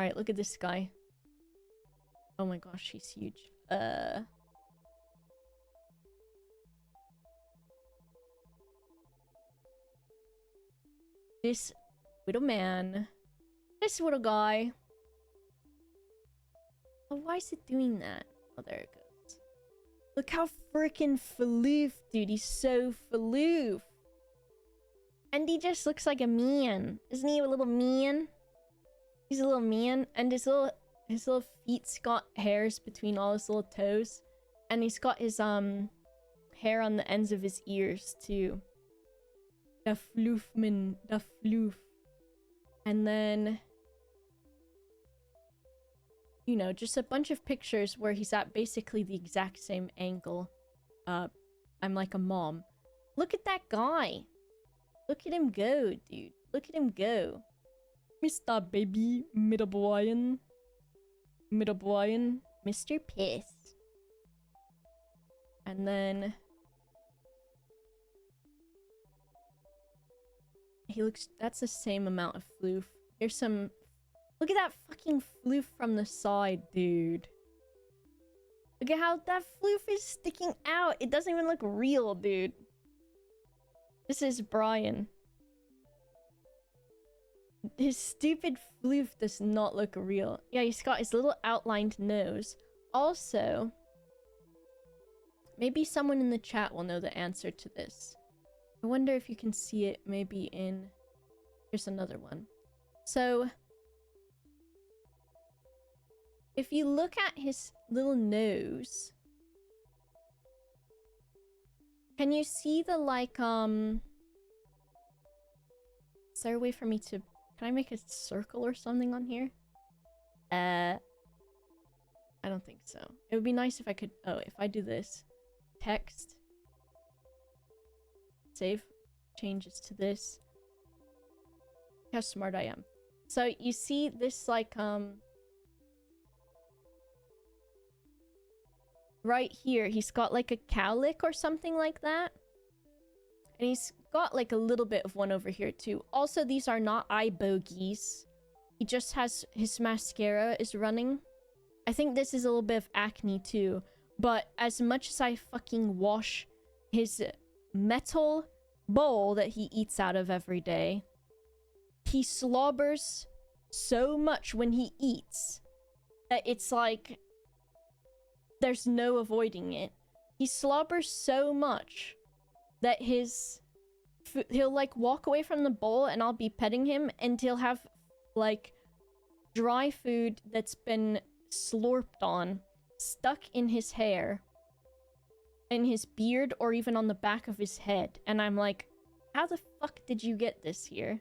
Alright, look at this guy. Oh my gosh, he's huge. This little man. This little guy. Oh, why is it doing that? Oh, there it goes. Look how freaking floof, dude. He's so floof. And he just looks like a man. Isn't he a little man? He's a little man. And his little feet's got hairs between all his little toes. And he's got his hair on the ends of his ears too. The floofman. The floof. And then, you know, just a bunch of pictures where he's at basically the exact same angle. I'm like a mom. Look at that guy. Look at him go, dude. Look at him go. Mr. Baby, Mr. Brian. Mr. Brian. Mr. Piss. And then... he looks... that's the same amount of floof. Here's some... look at that fucking floof from the side, dude. Look at how that floof is sticking out. It doesn't even look real, dude. This is Brian. His stupid floof does not look real. Yeah, he's got his little outlined nose. Also, maybe someone in the chat will know the answer to this. I wonder if you can see it maybe in... here's another one. So, if you look at his little nose, can you see the, like, is there a way for me to... can I make a circle or something on here? I don't think so. It would be nice if I could... oh, if I do this. Text. Save. Changes to this. Look how smart I am. So, you see this, like, right here, he's got like a cowlick or something like that. And he's got like a little bit of one over here too. Also, these are not eye bogeys. He just has... his mascara is running. I think this is a little bit of acne too. But as much as I fucking wash his metal bowl that he eats out of every day, he slobbers so much when he eats that it's like... there's no avoiding it. He slobbers so much that his... he'll like walk away from the bowl and I'll be petting him and he'll have like dry food that's been slurped on stuck in his hair, in his beard, or even on the back of his head. And I'm like, how the fuck did you get this here?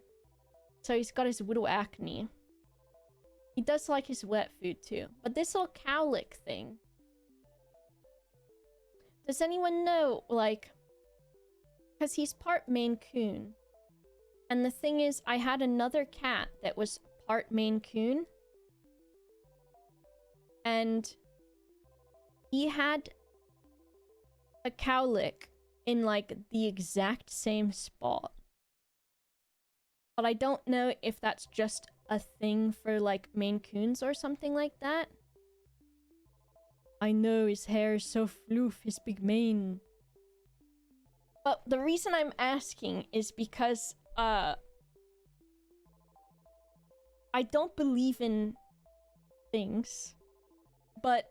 So he's got his little acne. He does like his wet food too. But this little cowlick thing, does anyone know, like... because he's part Maine Coon. And the thing is, I had another cat that was part Maine Coon. And he had a cowlick in, like, the exact same spot. But I don't know if that's just a thing for, like, Maine Coons or something like that. I know his hair is so floof, his big mane. But the reason I'm asking is because, I don't believe in things, but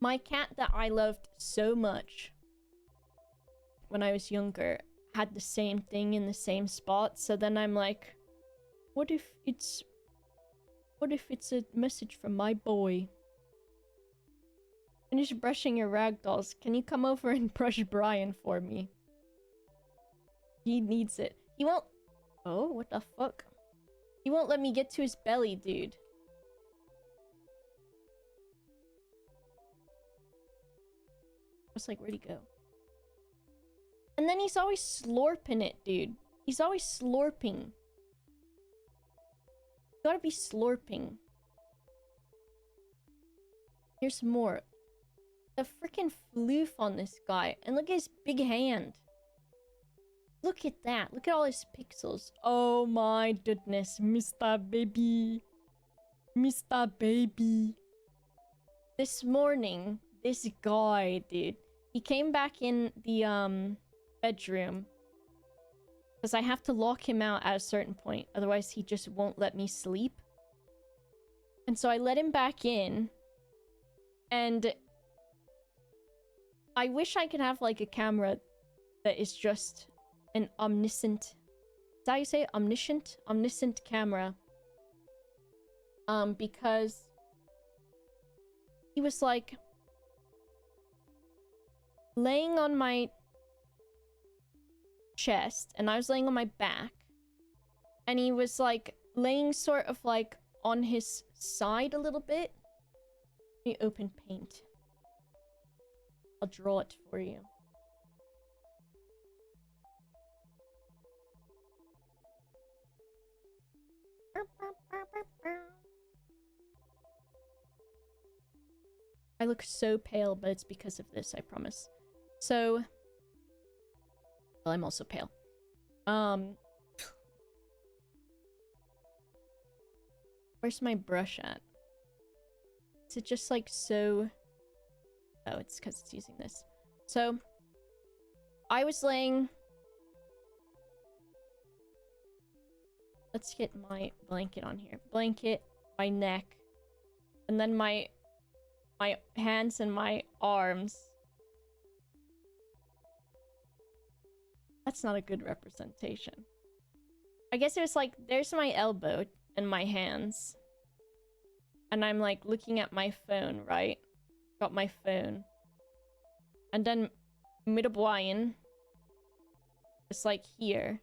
my cat that I loved so much when I was younger had the same thing in the same spot. So then I'm like, what if it's a message from my boy? Finish brushing your ragdolls. Can you come over and brush Brian for me? He needs it. He won't... oh, what the fuck? He won't let me get to his belly, dude. I was like, where'd he go? And then he's always slurping it, dude. He's always slurping. You gotta be slurping. Here's some more. The freaking floof on this guy. And look at his big hand. Look at that. Look at all his pixels. Oh my goodness, Mr. Baby. Mr. Baby. This morning, this guy, dude, he came back in the bedroom because I have to lock him out at a certain point, otherwise he just won't let me sleep. And so I let him back in, and I wish I could have like a camera that is just an omniscient, is that how you say it? Omniscient camera. Because he was like laying on my chest and I was laying on my back, and he was like laying sort of like on his side a little bit. Let me open paint. I'll draw it for you. I look so pale, but it's because of this, I promise. So, well, I'm also pale. Where's my brush at? Is it just like so... Oh, it's because it's using this. So, I was laying... Let's get my blanket on here. Blanket, my neck, and then my hands and my arms. That's not a good representation. I guess it was like, there's my elbow and my hands. And I'm like looking at my phone, right? Got my phone. And then midabwayan. It's like here.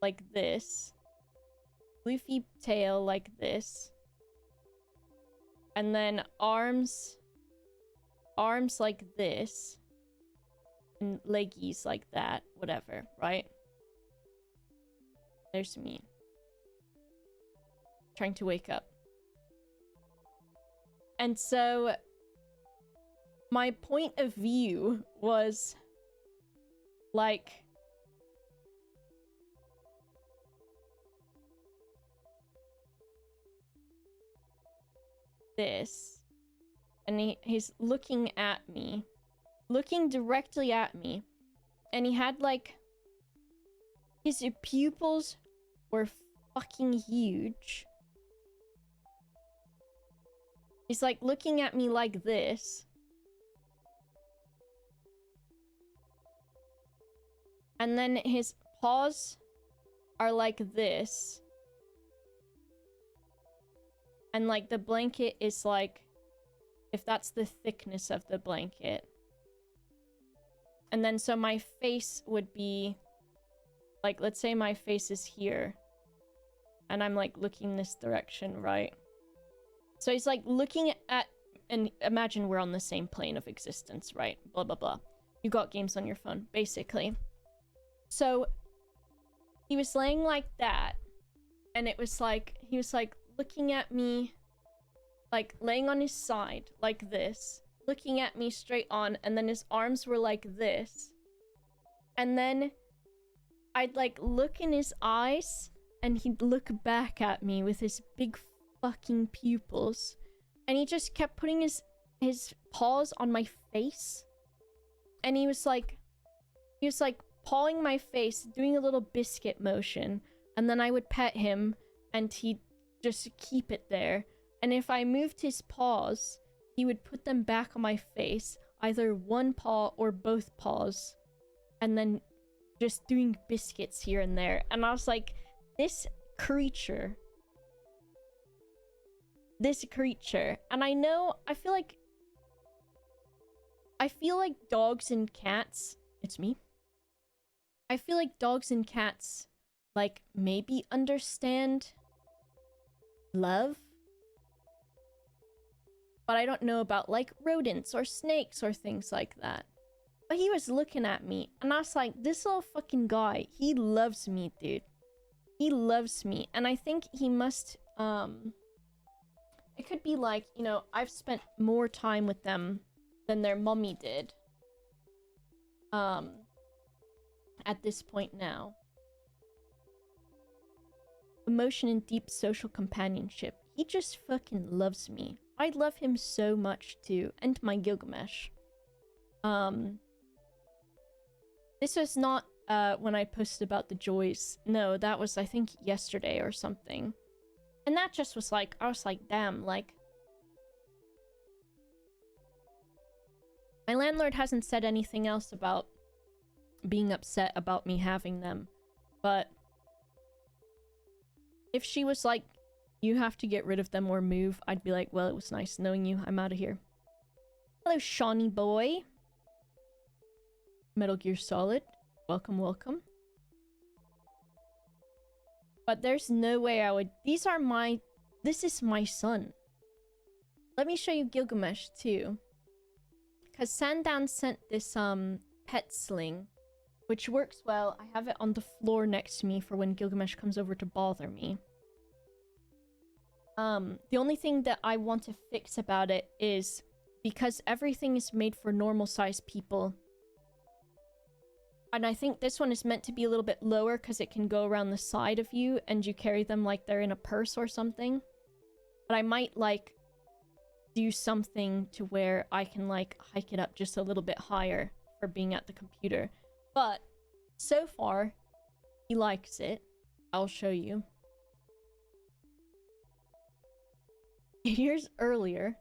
Like this. Floofy tail like this. And then arms like this. And leggies like that. Whatever, right? There's me. Trying to wake up. And so... my point of view was... like... this, and he's looking at me, looking directly at me, and he had like, his pupils were fucking huge. He's like looking at me like this, and then his paws are like this. And like the blanket is like, if that's the thickness of the blanket. And then so my face would be like, let's say my face is here. And I'm like looking this direction, right? So he's like looking at, and imagine we're on the same plane of existence, right? Blah, blah, blah. You got games on your phone, basically. So he was laying like that. And it was like, he was like, looking at me, like laying on his side like this, looking at me straight on, and then his arms were like this, and then I'd like look in his eyes and he'd look back at me with his big fucking pupils, and he just kept putting his paws on my face, and he was like pawing my face, doing a little biscuit motion, and then I would pet him and he'd just keep it there. And if I moved his paws, he would put them back on my face, either one paw or both paws, and then just doing biscuits here and there. And I was like, this creature, and I know, I feel like dogs and cats, it's me, I feel like dogs and cats like maybe understand love, but I don't know about like rodents or snakes or things like that. But he was looking at me and I was like, this little fucking guy, he loves me, dude. He loves me. And I think he must, it could be like, you know, I've spent more time with them than their mummy did. At this point now. emotion and deep social companionship. He just fucking loves me. I love him so much too. And my Gilgamesh. This was not when I posted about the joys. No, that was I think yesterday or something. And that just was like, I was like, damn, like... My landlord hasn't said anything else about being upset about me having them. But... if she was like, you have to get rid of them or move, I'd be like, well, it was nice knowing you. I'm out of here. Hello, Shawnee boy. Metal Gear Solid. Welcome, welcome. But there's no way I would... These are my... This is my son. Let me show you Gilgamesh, too. Because Sandown sent this, pet sling. Which works well. I have it on the floor next to me for when Gilgamesh comes over to bother me. The only thing that I want to fix about it is... because everything is made for normal-sized people... and I think this one is meant to be a little bit lower because it can go around the side of you and you carry them like they're in a purse or something. But I might, like, do something to where I can, like, hike it up just a little bit higher for being at the computer. But, so far, he likes it. I'll show you. Here's earlier.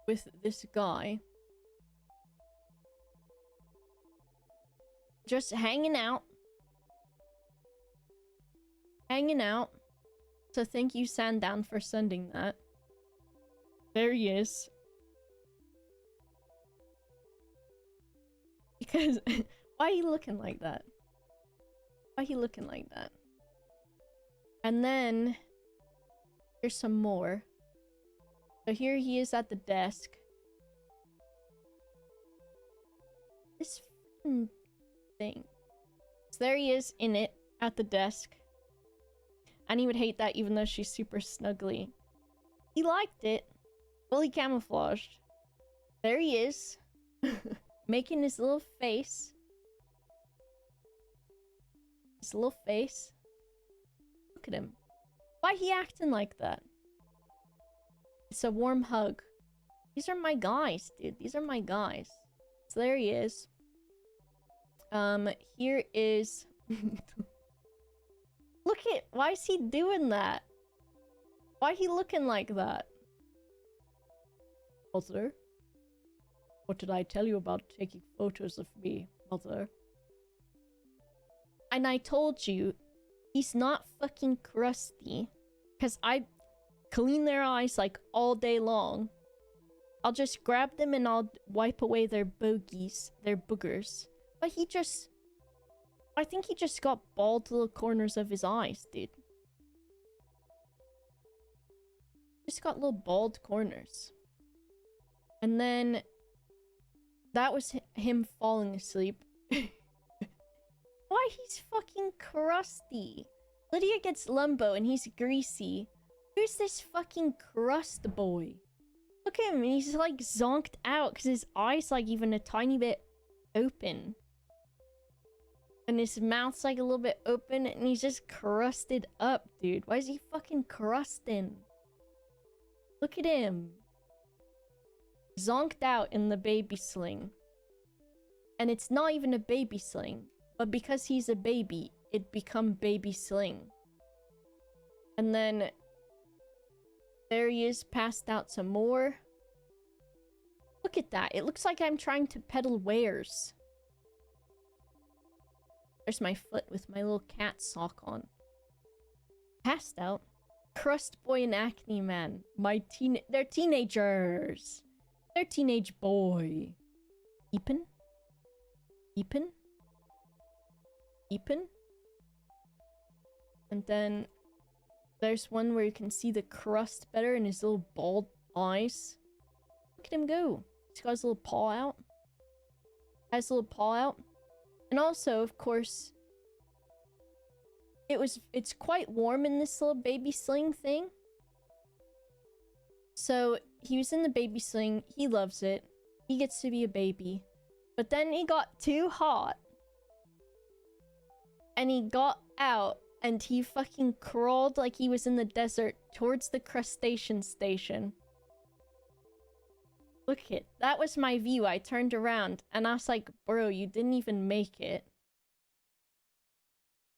With this guy. Just hanging out. Hanging out. So thank you, Sandown, for sending that. There he is. Because... why are you looking like that? Why are you looking like that? And then... here's some more. So here he is at the desk. This fucking thing. So there he is in it at the desk. And he would hate that even though she's super snuggly. He liked it. Fully camouflaged. There he is. Making his little face. His little face. Look at him. Why he acting like that? It's a warm hug. These are my guys, dude. These are my guys. So there he is. Here is... Look at... why is he doing that? Why he looking like that? Mother? What did I tell you about taking photos of me, mother? And I told you, he's not fucking Crusty. Because I clean their eyes like all day long. I'll just grab them and I'll wipe away their bogeys, their boogers. But he just... I think he just got bald little corners of his eyes, dude. Just got little bald corners. And then... that was him falling asleep. Why he's fucking Crusty? Lydia gets Lumbo and he's greasy. Who's this fucking Crust boy? Look at him, and he's like zonked out because his eyes like even a tiny bit open. And his mouth's like a little bit open and he's just crusted up, dude. Why is he fucking crusting? Look at him. Zonked out in the baby sling. And it's not even a baby sling. But because he's a baby, it become baby sling. And then... there he is, passed out some more. Look at that. It looks like I'm trying to peddle wares. There's my foot with my little cat sock on. Passed out. Crust boy and acne man. They're teenagers. They're teenage boy. Eepin? Eepin? Eepin? And then... there's one where you can see the crust better in his little bald eyes. Look at him go. He's got his little paw out. Has a little paw out. And also, of course, it's quite warm in this little baby sling thing. So, he was in the baby sling. He loves it. He gets to be a baby. But then it got too hot. And he got out and he fucking crawled like he was in the desert towards the crustacean station. Look it. That was my view. I turned around and I was like, bro, you didn't even make it.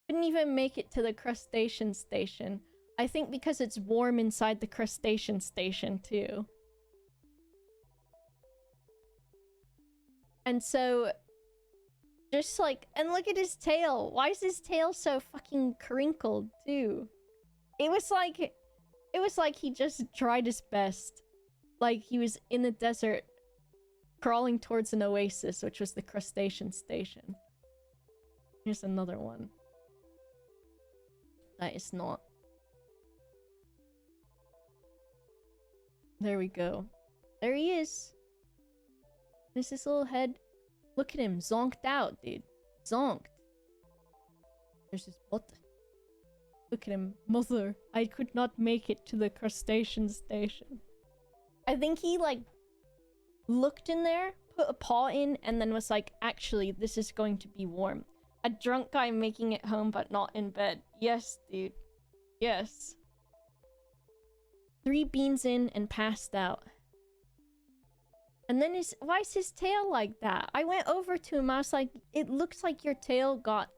Couldn't even make it to the crustacean station. I think because it's warm inside the crustacean station too. And so, just like, and look at his tail. Why is his tail so fucking crinkled too? It was like he just tried his best. Like he was in the desert crawling towards an oasis, which was the crustacean station. Here's another one. That is not. There we go. There he is. There's his little head. Look at him, zonked out, dude. Zonked. There's his butt. Look at him. Mother, I could not make it to the crustacean station. I think he, like, looked in there, put a paw in, and then was like, actually, this is going to be warm. A drunk guy making it home, but not in bed. Yes, dude. Yes. 3 beans in and passed out. And then why is his tail like that? I went over to him, I was like, it looks like your tail got,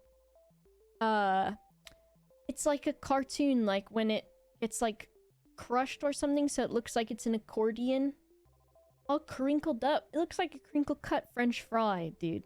it's like a cartoon, like when it gets like crushed or something, so it looks like it's an accordion. All crinkled up. It looks like a crinkle cut French fry, dude.